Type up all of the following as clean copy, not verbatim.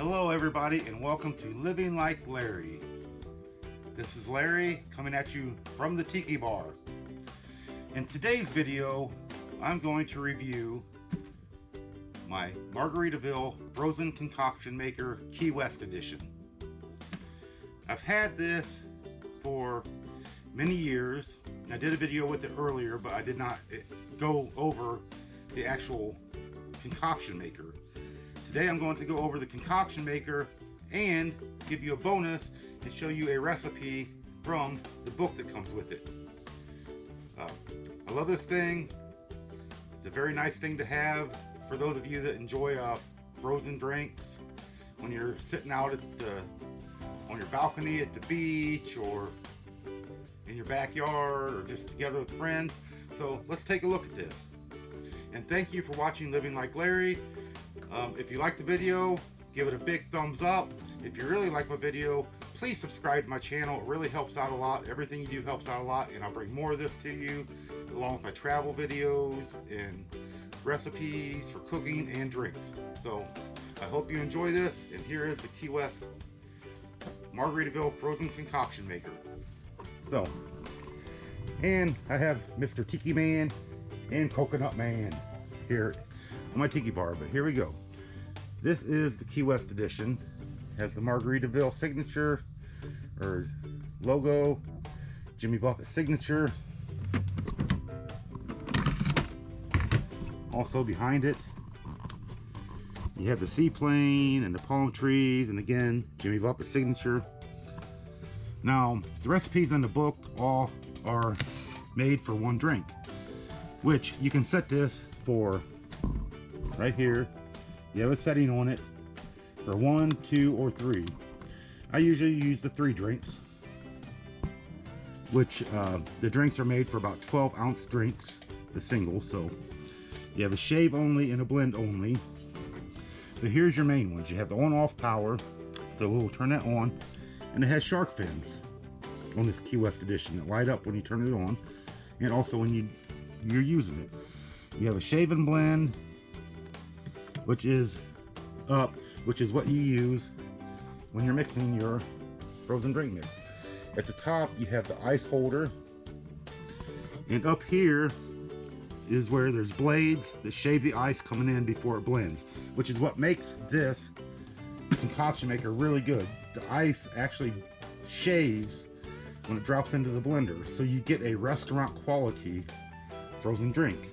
Hello everybody and welcome to Living Like Larry. This is Larry coming at you from the Tiki Bar. In today's video, I'm going to review my Margaritaville Frozen Concoction Maker Key West Edition. I've had this for many years. I did a video with it earlier, but I did not go over the actual concoction maker. Today I'm going to go over the concoction maker and give you a bonus and show you a recipe from the book that comes with it. I love this thing. It's a very nice thing to have for those of you that enjoy frozen drinks when you're sitting out on your balcony at the beach or in your backyard or just together with friends. So let's take a look at this. And thank you for watching Living Like Larry. If you like the video, give it a big thumbs up. If you really like my video, please subscribe to my channel. It really helps out a lot. Everything you do helps out a lot, and I'll bring more of this to you along with my travel videos and recipes for cooking and drinks. So I hope you enjoy this, and here is the Key West Margaritaville Frozen Concoction Maker. So, and I have Mr. Tiki Man and Coconut Man here on my Tiki Bar, but here we go. This is the Key West edition. It has the Margaritaville signature or logo, Jimmy Buffett signature. Also behind it, you have the seaplane and the palm trees, and again, Jimmy Buffett signature. Now, the recipes in the book all are made for one drink, which you can set this for right here. You have a setting on it for 1, 2, or 3. I usually use the 3 drinks, which the drinks are made for about 12-ounce drinks, the single. So you have a shave only and a blend only. But here's your main ones. You have the on-off power, so we'll turn that on, and it has shark fins on this Key West edition that light up when you turn it on, and also when you're using it. You have a shave and blend, which is what you use when you're mixing your frozen drink mix. At the top you have the ice holder, and up here is where there's blades that shave the ice coming in before it blends, which is what makes this concoction maker really good. The ice actually shaves when it drops into the blender, so you get a restaurant quality frozen drink.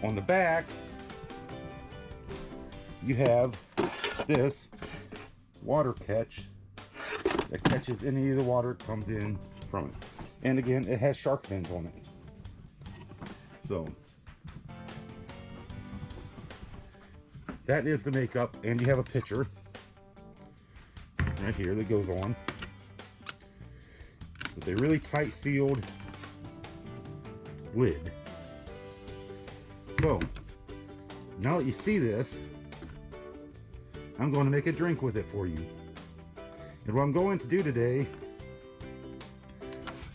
On the back you have this water catch that catches any of the water that comes in from it, and again it has shark fins on it. So that is the makeup, and you have a pitcher right here that goes on with a really tight sealed lid. So now that you see this, I'm going to make a drink with it for you. And what I'm going to do today,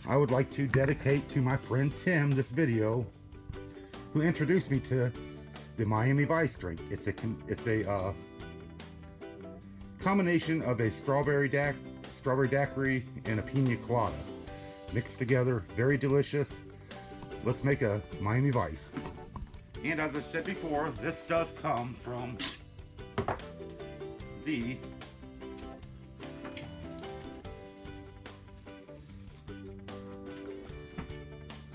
I would like to dedicate to my friend Tim this video, who introduced me to the Miami Vice drink. It's a combination of a strawberry daiquiri and a pina colada mixed together. Very delicious. Let's make a Miami Vice. And as I said before, this does come from the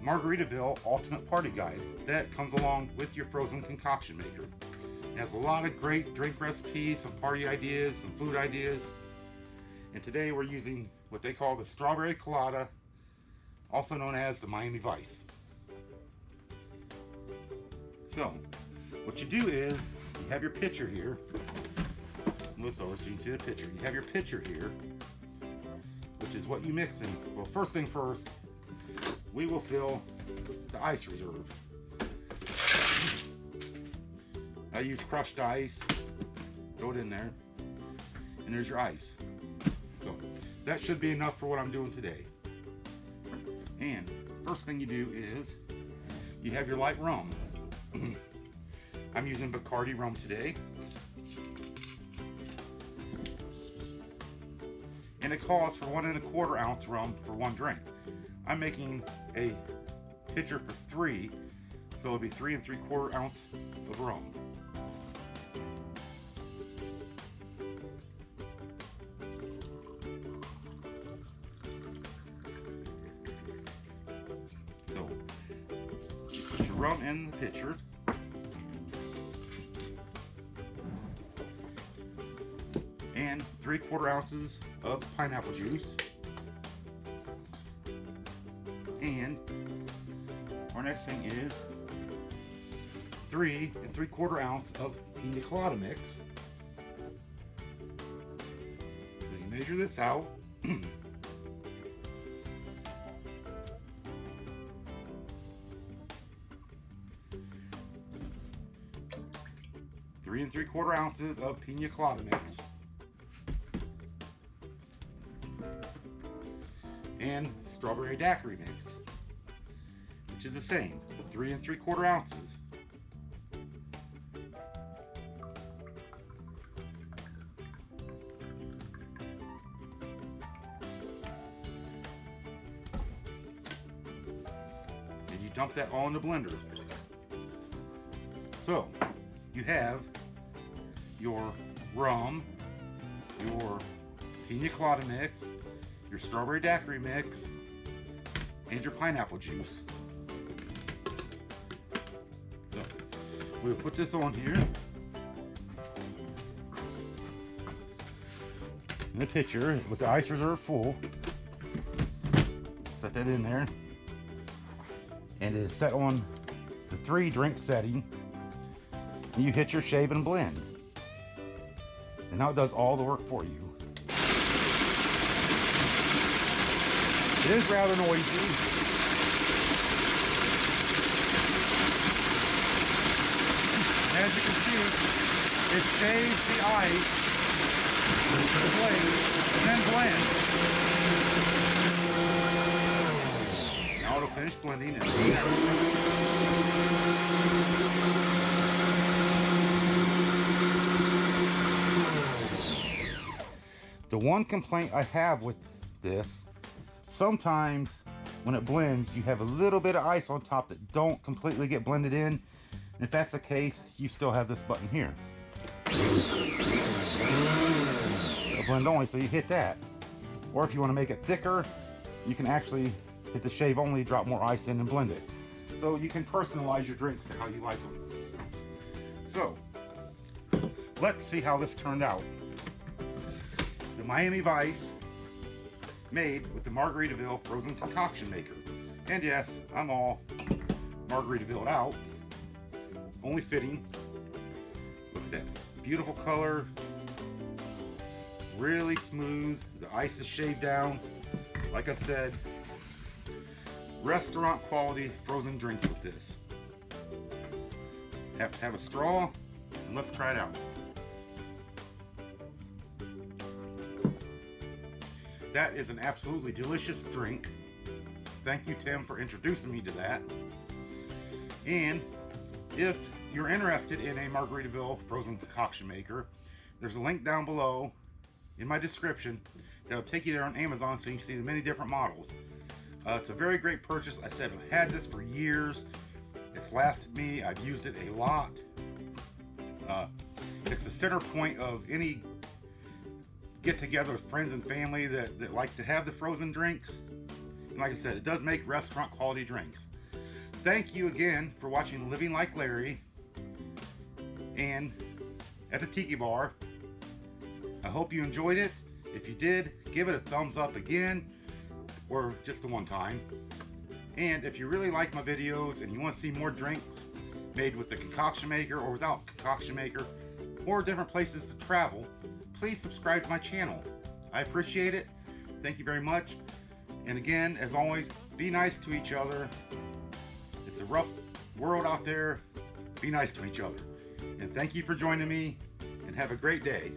Margaritaville Ultimate Party Guide that comes along with your frozen concoction maker. It has a lot of great drink recipes, some party ideas, some food ideas, and today we're using what they call the strawberry colada, also known as the Miami Vice. So what you do is you have your pitcher here. Move this over so you can see the pitcher. You have your pitcher here, which is what you mix in. Well, first thing first, we will fill the ice reserve. I use crushed ice. Throw it in there, and there's your ice. So that should be enough for what I'm doing today. And first thing you do is you have your light rum. I'm using Bacardi rum today. and it calls for 1¼ ounce rum for one drink. I'm making a pitcher for 3, so it'll be 3¾ ounce of rum. So you put your rum in the pitcher. And 3/4 ounces of pineapple juice. And our next thing is 3 3/4 ounce of pina colada mix. So you measure this out. 3 3/4 ounces of pina colada mix. And strawberry daiquiri mix, which is the same, 3 3/4 ounces. And you dump that all in the blender. So you have your rum, your pina colada mix, your strawberry daiquiri mix, and your pineapple juice. So we'll put this on here in the pitcher with the ice reserve full. Set that in there, and it is set on the 3 drink setting. And you hit your shave and blend, and now it does all the work for you. It is rather noisy. And as you can see, it shaves the ice with the blade and then blends. Now it'll finish blending and the one complaint I have with this, sometimes when it blends, you have a little bit of ice on top that don't completely get blended in. And if that's the case, you still have this button here. A blend only, so you hit that. Or if you want to make it thicker, you can actually hit the shave only, drop more ice in and blend it. So you can personalize your drinks to how you like them. So, let's see how this turned out. The Miami Vice made with the Margaritaville frozen concoction maker. And yes, I'm all Margaritaville out. Only fitting. Look at that beautiful color. Really smooth. The ice is shaved down. Like I said, restaurant quality frozen drinks with this. Have to have a straw, and let's try it out. That is an absolutely delicious drink. Thank you, Tim, for introducing me to that. And if you're interested in a Margaritaville frozen concoction maker, there's a link down below in my description that'll take you there on Amazon so you can see the many different models. It's a very great purchase. I said I've had this for years. It's lasted me. I've used it a lot. It's the center point of any get together with friends and family that like to have the frozen drinks. And like I said, it does make restaurant quality drinks. Thank you again for watching Living Like Larry and at the Tiki Bar. I hope you enjoyed it. If you did, give it a thumbs up again, or just the one time. And if you really like my videos and you want to see more drinks made with the concoction maker or without concoction maker, or different places to travel, please subscribe to my channel. I appreciate it. Thank you very much. And again, as always, be nice to each other. It's a rough world out there. Be nice to each other. And thank you for joining me, and have a great day.